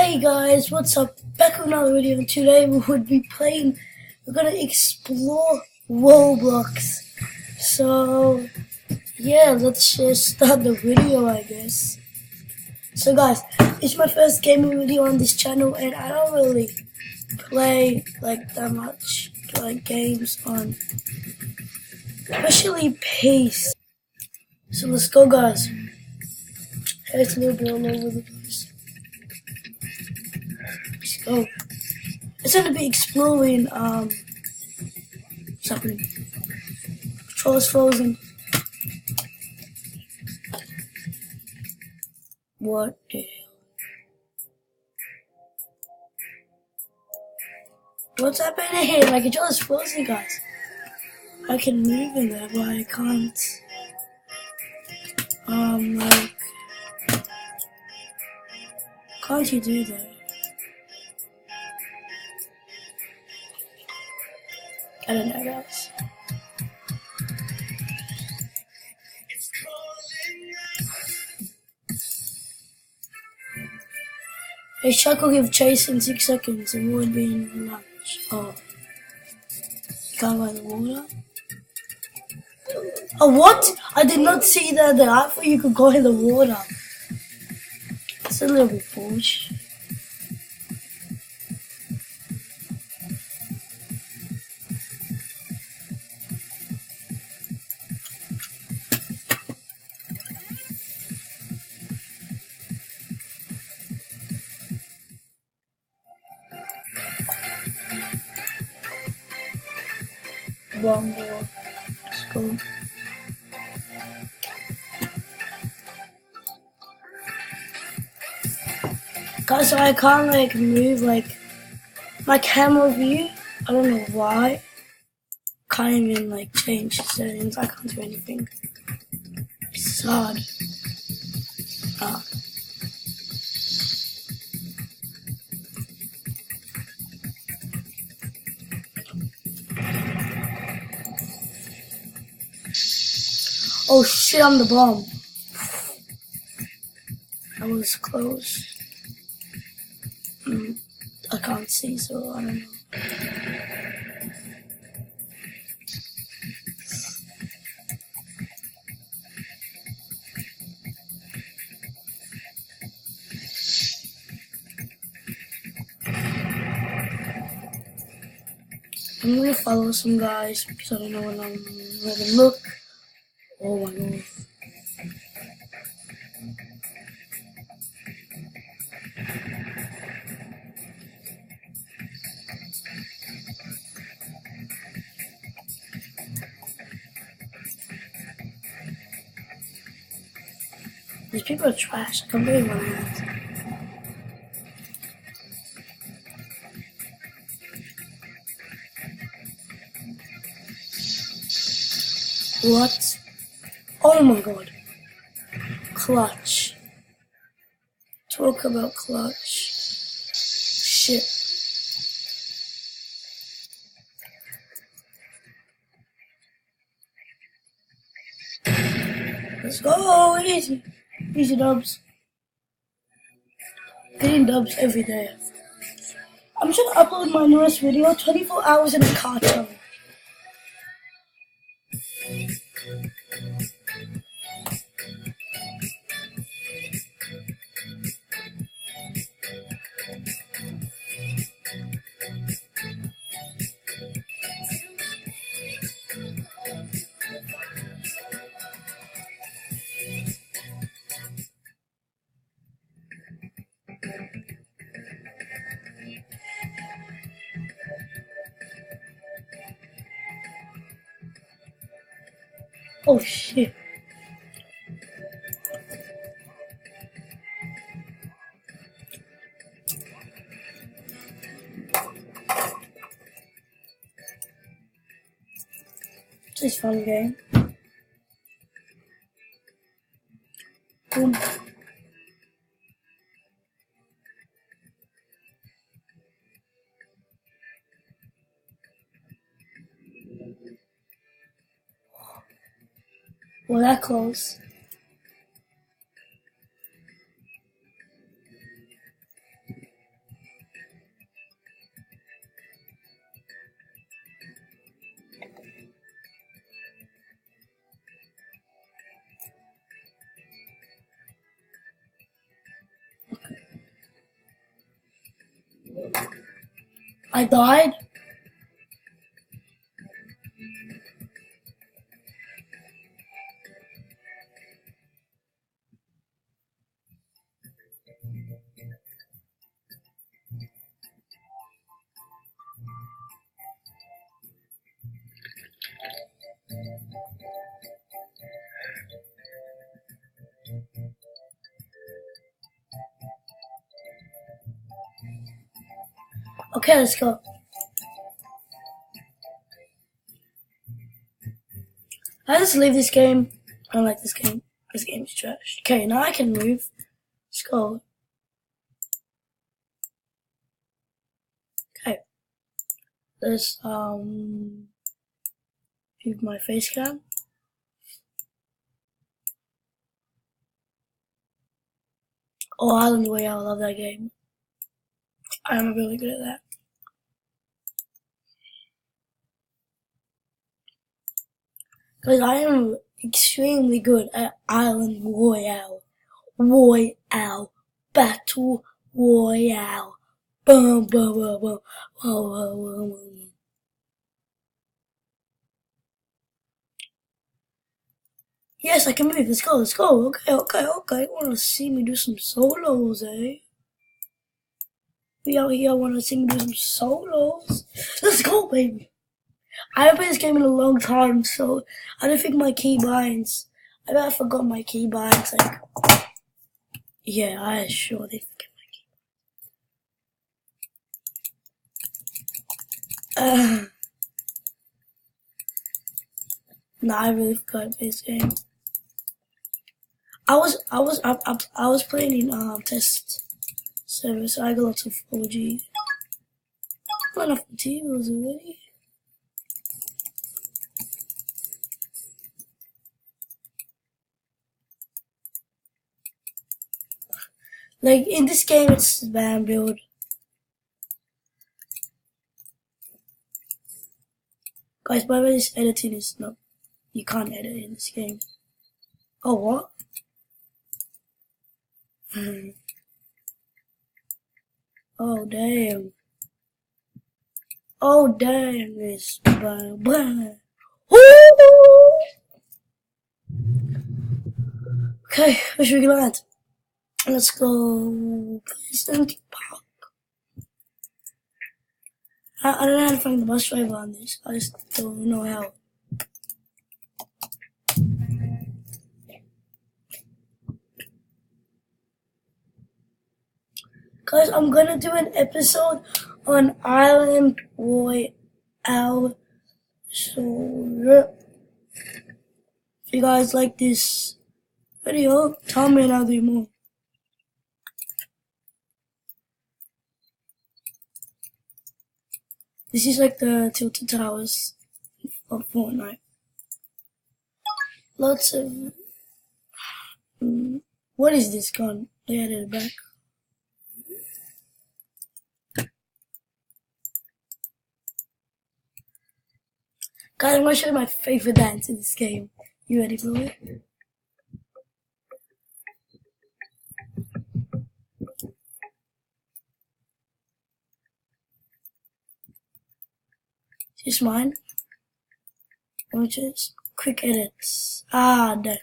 Hey guys, what's up? Back with another video, and today we're gonna explore Roblox. So, yeah, let's just start the video, I guess. So guys, it's my first gaming video on this channel, and I don't really play like that much like games on, especially Pace. So let's go guys. It's a little bit all over the place. Let's go. It's gonna be exploring, what's happening? Controller's frozen. What the hell? What's happening here? My controller's frozen, guys. I can move in there, but I can't, like, can't you do that? I don't know, guys. A shark will give chase in 6 seconds and would be in lunch. Oh. Can't go in the water? Oh, what? I did not see that there. I thought you could go in the water. It's a little bit foolish. One more. Let's go. Guys, so I can't like move like my camera view. I don't know why. Can't even like change settings. I can't do anything. It's hard. Oh shit, I'm the bomb. That was close. I can't see, so I don't know. I'm gonna follow some guys because I don't know when I'm gonna look. Oh my god. These people are trash. I can't believe what I have. What? Oh my god. Clutch. Talk about clutch. Shit. Let's go. Easy. Easy dubs. Getting dubs every day. I'm just gonna upload my newest video, 24 hours in a car challenge. Oh shit. This is a fun game. Boom. Well, that close. I died. Okay, let's go. I just leave this game. I don't like this game. This game is trash. Okay, now I can move. Let's go. Okay. Let's view my face cam. Oh, Island Way, I love that game. I'm really good at that. Because I am extremely good at Island Royale. Royale. Battle Royale. Boom, boom, boom, boom. Oh, oh, oh, oh. Yes, I can move. Let's go, let's go. Okay, okay, okay. Wanna see me do some solos, eh? We out here wanna see me do some solos. Let's go, baby. I haven't played this game in a long time, so I don't think my key binds. I bet I forgot my key binds. Like, yeah, I sure they forget my key. Nah, I really forgot to play this game. I was playing in test server, so I got lots of 4G. Not enough materials already. Like in this game, it's spam build. Guys, by the way, this editing is not. You can't edit in this game. Oh, what? Oh, damn. Oh, damn. It's blah, blah. Okay, where should we land? Let's go. Pleasant Park. I don't know how to find the bus driver on this. I just don't know how. Guys, I'm gonna do an episode on Island Royale. So, if you guys like this video, tell me and I'll do more. This is like the Tilted Towers of Fortnite. Lots of... what is this gun? They added it back. Guys, I'm gonna show you my favorite dance in this game. You ready for it? Is this mine? Which is quick edits. Ah, there.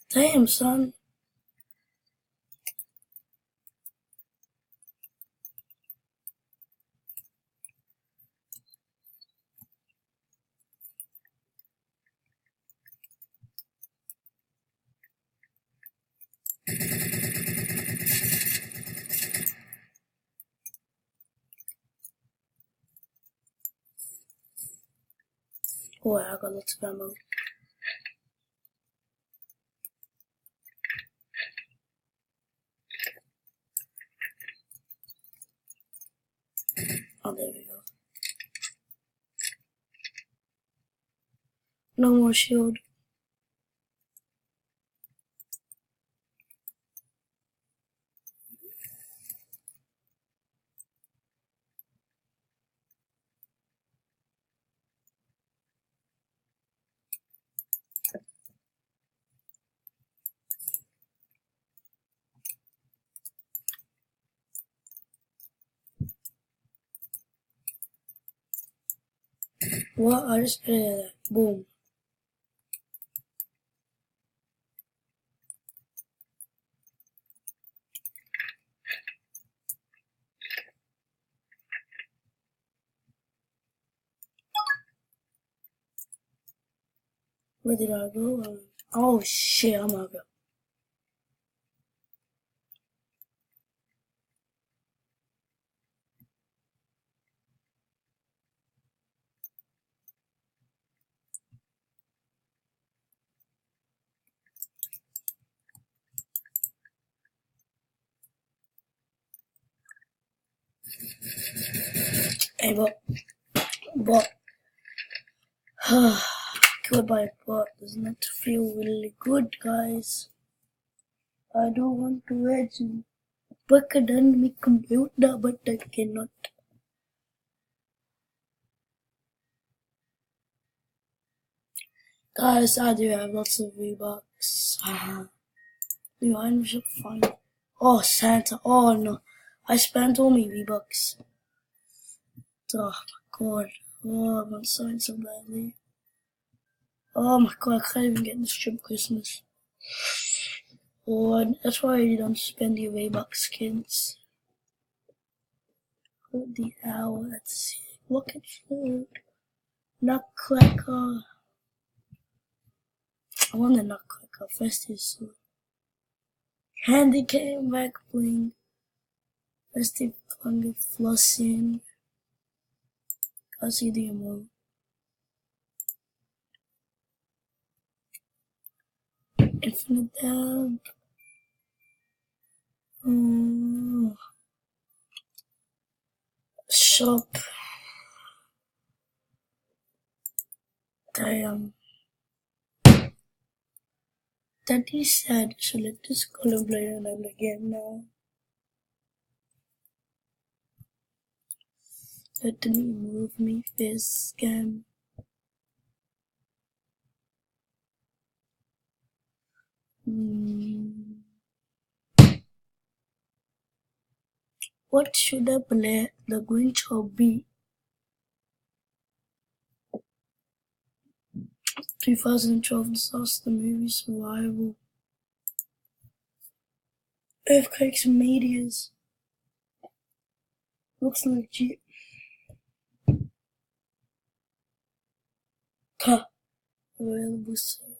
Damn, son. Oh, I got lots of ammo. Oh, there we go. No more shield. What? I just did that. Boom. Where did I go? Oh shit, I'm out. Hey, but, goodbye, but does not feel really good, guys. I don't want to edge quicker than my computer, but I cannot. Guys, I do have lots of V-Bucks. You I should find. Oh, Santa. Oh no. I spent all my V-Bucks. Oh my god. Oh, I'm signing so badly. Oh my god, I can't even get this trip Christmas. Oh, that's why you don't spend your V-Bucks, kids. What the hell? Let's see. Look at food. Nutcracker. I want the Nutcracker. Festive soon. Candy cane back bling. Festive hunger flossing. I'll see the emote. Infinite dab. Shop. Damn. That is sad. So let this color play another game now. Let me move me face scam. What should I play? The Grinch or B? 2012 disaster movie survival. Earthquakes and meteors. Looks legit. Ha. Available server.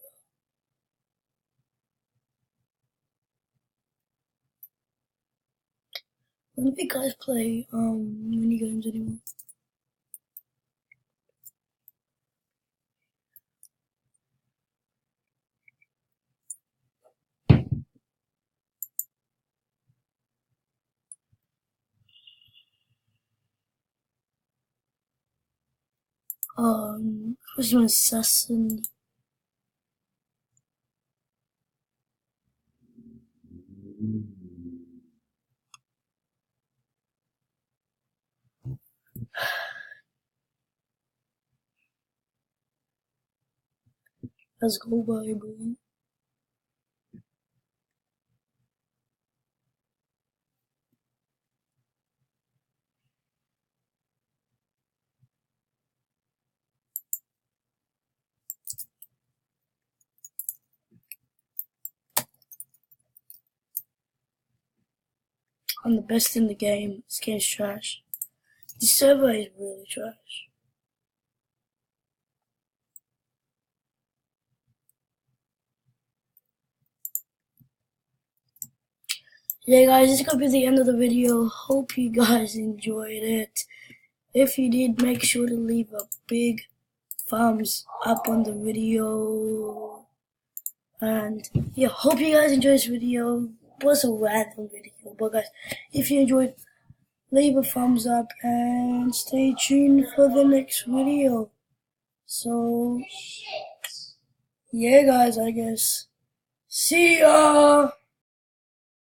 When do you guys play mini games anymore? Who's an assassin? Let's go, Bible. I'm the best in the game. This game's trash. The server is really trash. Yeah guys, this is gonna be the end of the video. Hope you guys enjoyed it. If you did, make sure to leave a big thumbs up on the video. And yeah, hope you guys enjoyed this video. It was a random video, but guys, if you enjoyed, leave a thumbs up and stay tuned for the next video. So yeah guys, I guess see ya.